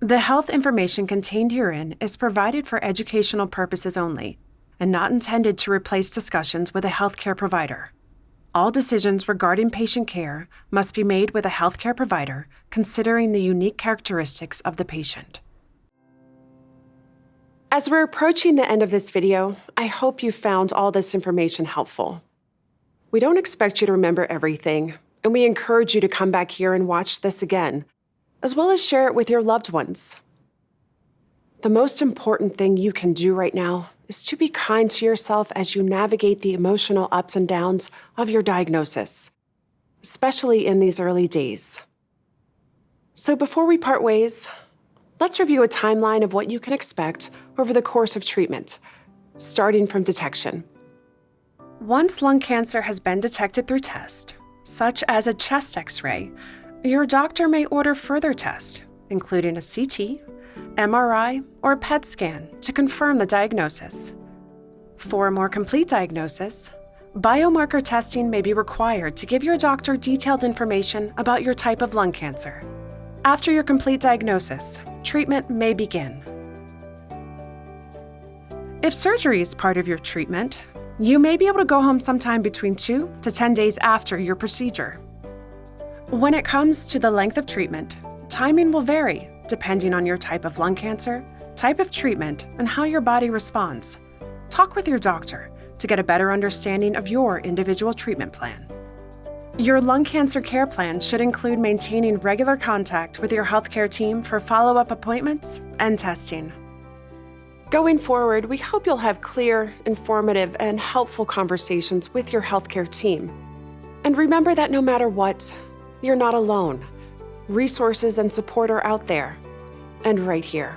The health information contained herein is provided for educational purposes only and not intended to replace discussions with a healthcare provider. All decisions regarding patient care must be made with a healthcare provider considering the unique characteristics of the patient. As we're approaching the end of this video, I hope you found all this information helpful. We don't expect you to remember everything, and we encourage you to come back here and watch this again, as well as share it with your loved ones. The most important thing you can do right now is to be kind to yourself as you navigate the emotional ups and downs of your diagnosis, especially in these early days. So before we part ways, let's review a timeline of what you can expect over the course of treatment, starting from detection. Once lung cancer has been detected through test, such as a chest X-ray, your doctor may order further tests, including a CT, MRI, or PET scan to confirm the diagnosis. For a more complete diagnosis, biomarker testing may be required to give your doctor detailed information about your type of lung cancer. After your complete diagnosis, treatment may begin. If surgery is part of your treatment, you may be able to go home sometime between 2 to 10 days after your procedure. When it comes to the length of treatment, timing will vary depending on your type of lung cancer, type of treatment, and how your body responds. Talk with your doctor to get a better understanding of your individual treatment plan. Your lung cancer care plan should include maintaining regular contact with your healthcare team for follow-up appointments and testing. Going forward, we hope you'll have clear, informative, and helpful conversations with your healthcare team. And remember that no matter what, you're not alone. Resources and support are out there and right here.